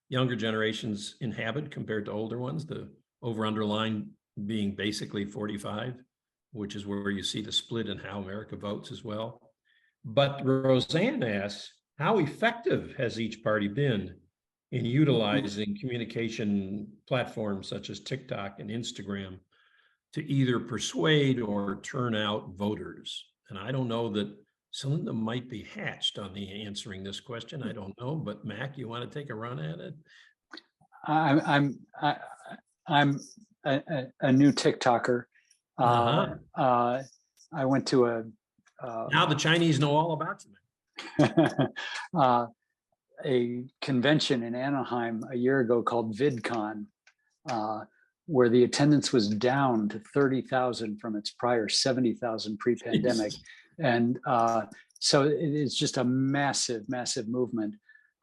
Speaker 3: younger generations inhabit compared to older ones, the over-underline being basically 45, which is where you see the split in how America votes as well. But Roseanne asks, how effective has each party been in utilizing communication platforms such as TickTock and Instagram to either persuade or turn out voters? And I don't know that Celinda might be hatched on the answering this question. I don't know, but Mac, you want to take a run at it?
Speaker 5: I'm a new TikToker. I went to
Speaker 3: Now the Chinese know all about you.
Speaker 5: a convention in Anaheim a year ago called VidCon, where the attendance was down to 30,000 from its prior 70,000 pre-pandemic. And so it is just a massive, massive movement.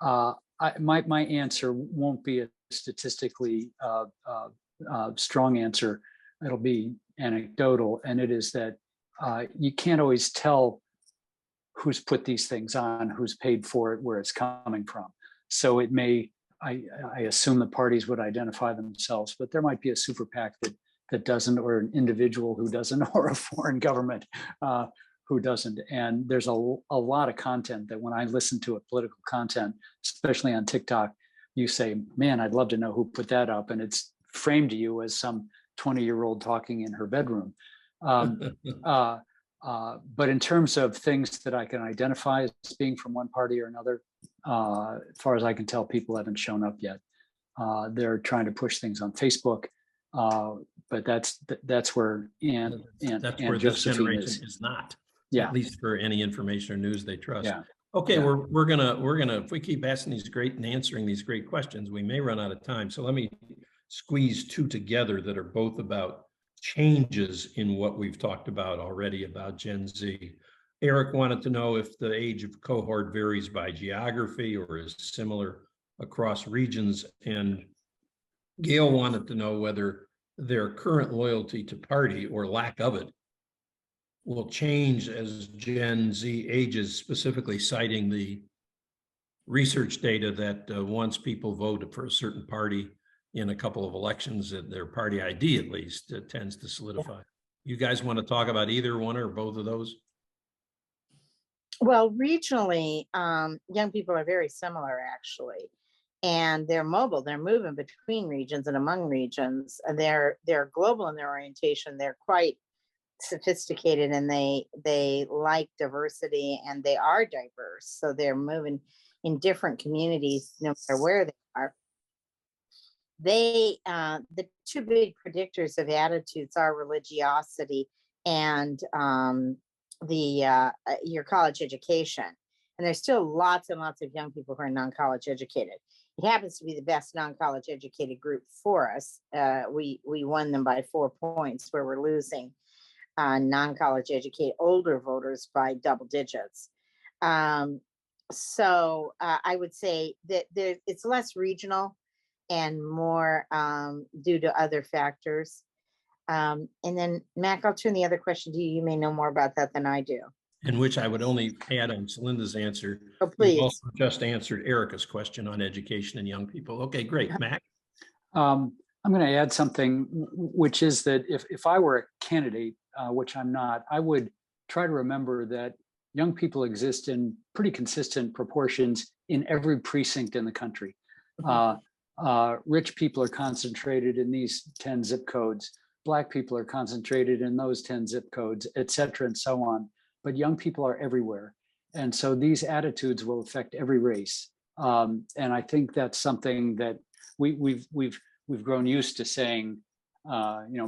Speaker 5: My answer won't be a statistically strong answer. It'll be anecdotal, and it is that you can't always tell who's put these things on, who's paid for it, where it's coming from. So it may, I assume the parties would identify themselves, but there might be a super PAC that doesn't, or an individual who doesn't, or a foreign government who doesn't. And there's a lot of content that when I listen to it, political content, especially on TikTok, you say, man, I'd love to know who put that up. And it's framed to you as some 20-year-old talking in her bedroom. But in terms of things that I can identify as being from one party or another, as far as I can tell, people haven't shown up yet. They're trying to push things on Facebook, but that's where
Speaker 3: that's where this generation is not.
Speaker 5: Yeah,
Speaker 3: at least for any information or news they trust.
Speaker 5: Yeah.
Speaker 3: Okay,
Speaker 5: Yeah.
Speaker 3: we're gonna if we keep asking these great and answering these great questions, we may run out of time. So let me squeeze two together that are both about changes in what we've talked about already about Gen Z. Eric wanted to know if the age of cohort varies by geography or is similar across regions. And Gail wanted to know whether their current loyalty to party or lack of it will change as Gen Z ages, specifically citing the research data that once people vote for a certain party in a couple of elections, their party ID at least tends to solidify. You guys want to talk about either one or both of those?
Speaker 4: Well, regionally, young people are very similar, actually, and they're mobile. They're moving between regions and among regions. And they're global in their orientation. They're quite sophisticated, and they like diversity, and they are diverse. So they're moving in different communities, no matter where they are. The two big predictors of attitudes are religiosity and your college education. And there's still lots and lots of young people who are non-college educated. It happens to be the best non-college educated group for us. We won them by 4 points, where we're losing non-college educated older voters by double digits. So I would say that it's less regional and more due to other factors. And then Mac, I'll turn the other question to you. You may know more about that than I do.
Speaker 3: In which I would only add on Celinda's answer.
Speaker 4: Oh, please.
Speaker 3: You also just answered Erica's question on education and young people. Okay, great. Mac?
Speaker 5: I'm going to add something, which is that if I were a candidate, which I'm not, I would try to remember that young people exist in pretty consistent proportions in every precinct in the country. Rich people are concentrated in these 10 zip codes. Black people are concentrated in those 10 zip codes, et cetera, and so on. But young people are everywhere. And so these attitudes will affect every race. And I think that's something that we've grown used to saying,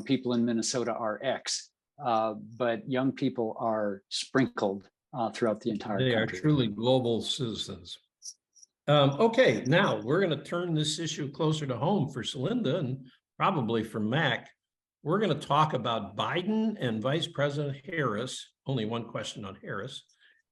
Speaker 5: people in Minnesota are X, but young people are sprinkled throughout the entire country.
Speaker 3: They are truly global citizens. Okay, now we're going to turn this issue closer to home for Celinda and probably for Mac. We're going to talk about Biden and Vice President Harris. Only one question on Harris.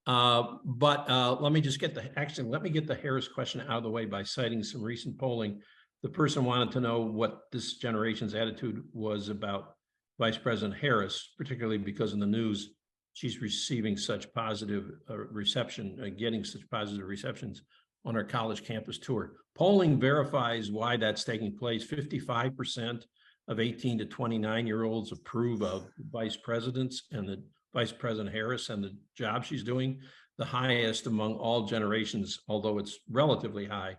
Speaker 3: But let me get the Harris question out of the way by citing some recent polling. The person wanted to know what this generation's attitude was about Vice President Harris, particularly because in the news, she's receiving such positive reception, getting such positive receptions on our college campus tour. Polling verifies why that's taking place. 55% of 18 to 29-year-olds approve of Vice Presidents and the Vice President Harris and the job she's doing, the highest among all generations, although it's relatively high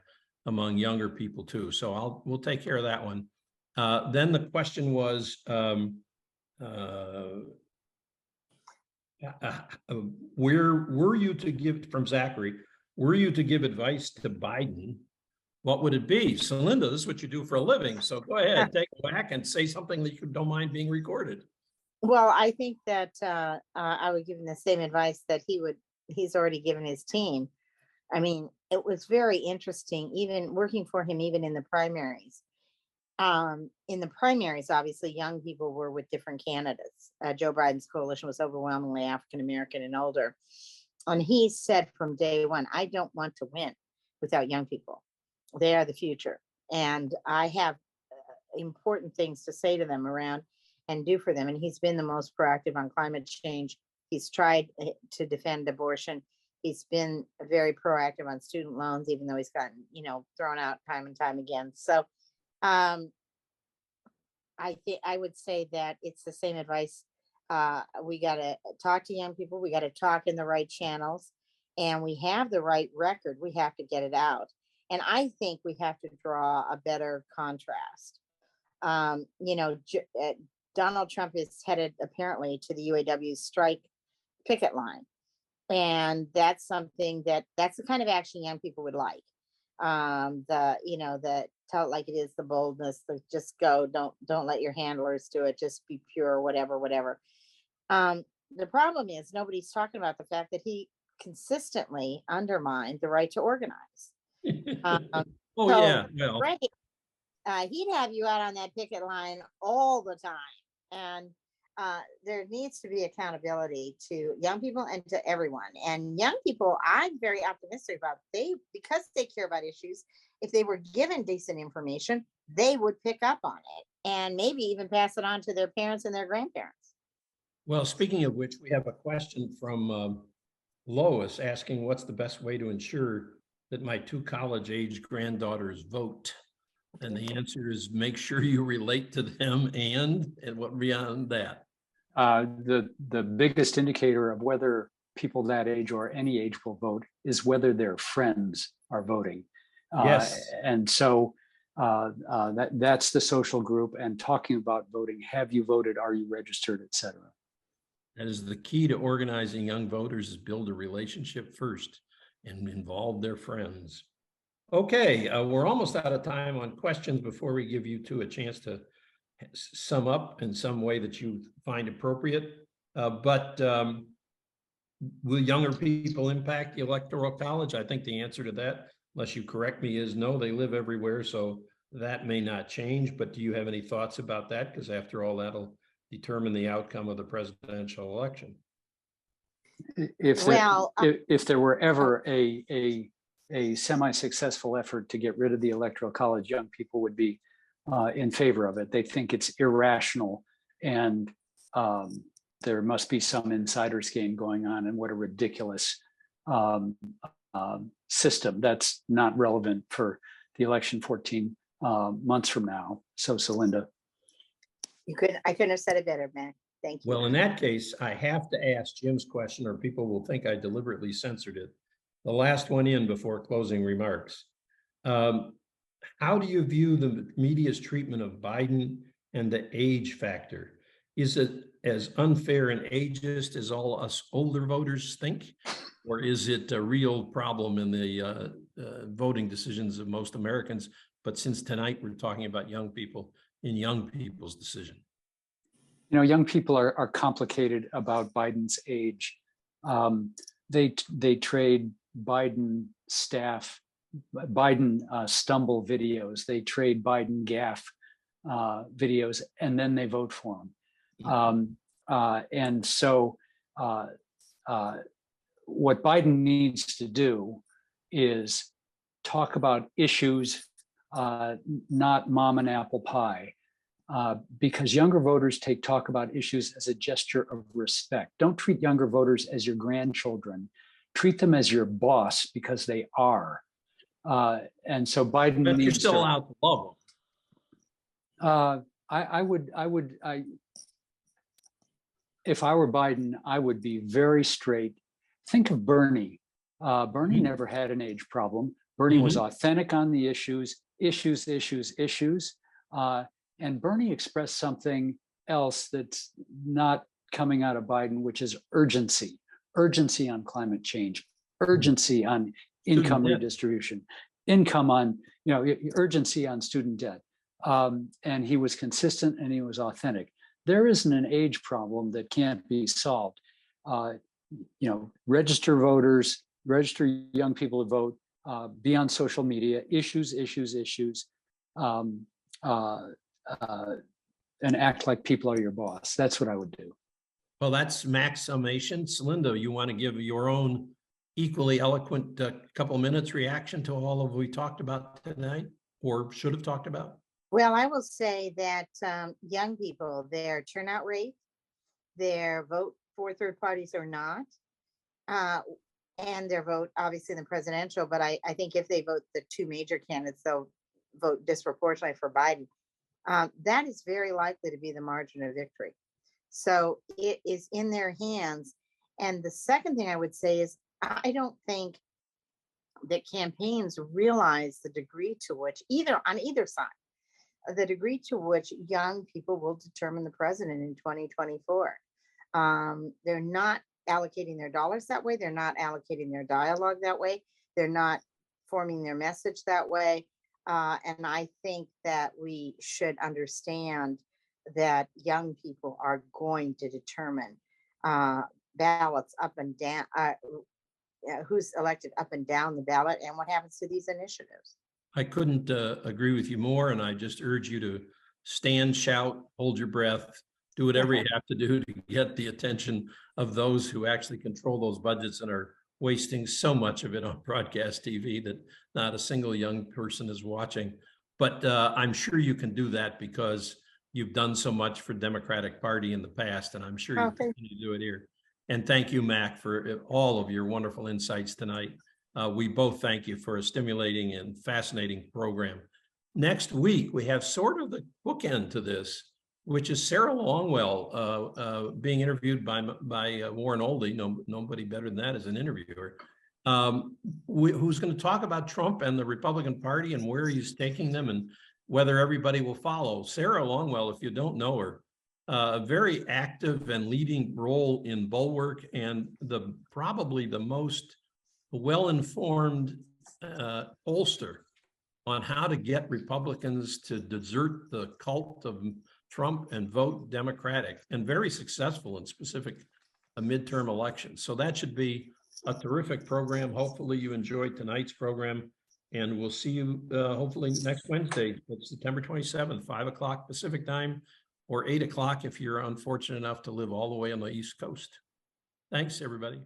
Speaker 3: among younger people too. So we'll take care of that one. Then the question was, where were you to give, from Zachary, were you to give advice to Biden, what would it be? Celinda, this is what you do for a living. So go ahead, take a whack and say something that you don't mind being recorded.
Speaker 4: Well, I think that I would give him the same advice that he's already given his team. I mean, it was very interesting, even working for him, even in the primaries. In the primaries, obviously, young people were with different candidates. Joe Biden's coalition was overwhelmingly African-American and older. And he said from day one, I don't want to win without young people. They are the future. And I have important things to say to them around and do for them. And he's been the most proactive on climate change. He's tried to defend abortion. He's been very proactive on student loans, even though he's gotten, thrown out time and time again. So I think I would say that it's the same advice. We got to talk to young people. We got to talk in the right channels, and we have the right record. We have to get it out. And I think we have to draw a better contrast. Donald Trump is headed apparently to the UAW strike picket line. And that's something that's the kind of action young people would like. The tell it like it is, the boldness, the just go, don't let your handlers do it, just be pure, whatever. The problem is nobody's talking about the fact that he consistently undermined the right to organize.
Speaker 3: Yeah, well,
Speaker 4: right, he'd have you out on that picket line all the time. And there needs to be accountability to young people and to everyone. And young people, I'm very optimistic about. Because they care about issues, if they were given decent information, they would pick up on it and maybe even pass it on to their parents and their grandparents.
Speaker 3: well, speaking of which, we have a question from Lois asking, what's the best way to ensure that my 2 college-age granddaughters vote? And the answer is make sure you relate to them and what beyond that?
Speaker 5: The biggest indicator of whether people that age or any age will vote is whether their friends are voting.
Speaker 3: Yes.
Speaker 5: And so that's the social group, and talking about voting. Have you voted? Are you registered, et cetera?
Speaker 3: That is the key to organizing young voters, is build a relationship first and involve their friends. Okay, we're almost out of time on questions before we give you 2 a chance to sum up in some way that you find appropriate. But will younger people impact the Electoral College? I think the answer to that, unless you correct me, is no. They live everywhere, so that may not change. But do you have any thoughts about that? Because after all, that'll determine the outcome of the presidential election.
Speaker 5: If there were ever a semi-successful effort to get rid of the Electoral College, young people would be in favor of it. They think it's irrational, and there must be some insider's game going on, and what a ridiculous system that's not relevant for the election 14 months from now. So, Celinda.
Speaker 4: I couldn't have said it better, Mac. Thank you.
Speaker 3: Well, in that case, I have to ask Jim's question, or people will think I deliberately censored it. The last one in before closing remarks. How do you view the media's treatment of Biden and the age factor? Is it as unfair and ageist as all us older voters think? Or is it a real problem in the voting decisions of most Americans? But since tonight we're talking about young people, in young people's decision.
Speaker 5: Young people are complicated about Biden's age. They trade Biden stumble videos. They trade Biden gaffe videos, and then they vote for him. And so what Biden needs to do is talk about issues, not mom and apple pie. Because younger voters take talk about issues as a gesture of respect. Don't treat younger voters as your grandchildren. Treat them as your boss, because they are. And so Biden
Speaker 3: But
Speaker 5: needs
Speaker 3: you're still
Speaker 5: to,
Speaker 3: allowed to love them.
Speaker 5: If I were Biden, I would be very straight. Think of Bernie. Bernie never had an age problem. Bernie was authentic on the issues. And Bernie expressed something else that's not coming out of Biden, which is urgency, urgency on climate change, urgency on income
Speaker 3: debt.
Speaker 5: redistribution, income on, urgency on student debt. And he was consistent and he was authentic. There isn't an age problem that can't be solved. Register voters, register young people to vote, be on social media, issues, and act like people are your boss. That's what I would do.
Speaker 3: Well, that's Mac's summation. Celinda, you want to give your own equally eloquent couple of minutes reaction to all of what we talked about tonight, or should have talked about?
Speaker 4: Well, I will say that young people, their turnout rate, their vote for third parties or not, and their vote, obviously, in the presidential, but I think if they vote the two major candidates, they'll vote disproportionately for Biden. That is very likely to be the margin of victory. So it is in their hands. And the second thing I would say is, I don't think that campaigns realize the degree to which, on either side, the degree to which young people will determine the president in 2024. They're not allocating their dollars that way. They're not allocating their dialogue that way. They're not forming their message that way. And I think that we should understand that young people are going to determine ballots up and down, who's elected up and down the ballot, and what happens to these initiatives.
Speaker 3: I couldn't agree with you more, and I just urge you to stand, shout, hold your breath, do whatever you have to do to get the attention of those who actually control those budgets and are wasting so much of it on broadcast TV that not a single young person is watching. But I'm sure you can do that because you've done so much for Democratic Party in the past, and I'm sure you continue to do it here. And thank you, Mac, for all of your wonderful insights tonight. We both thank you for a stimulating and fascinating program. Next week, we have sort of the bookend to this, which is Sarah Longwell being interviewed by Warren Oldie. Nobody better than that as an interviewer, who's going to talk about Trump and the Republican Party and where he's taking them and whether everybody will follow. Sarah Longwell, if you don't know her, a very active and leading role in Bulwark, and probably the most well-informed pollster on how to get Republicans to desert the cult of Trump and vote Democratic, and very successful in specific midterm elections. So that should be a terrific program. Hopefully you enjoyed tonight's program, and we'll see you hopefully next Wednesday. It's September 27th, 5 o'clock Pacific time, or 8 o'clock if you're unfortunate enough to live all the way on the East Coast. Thanks, everybody.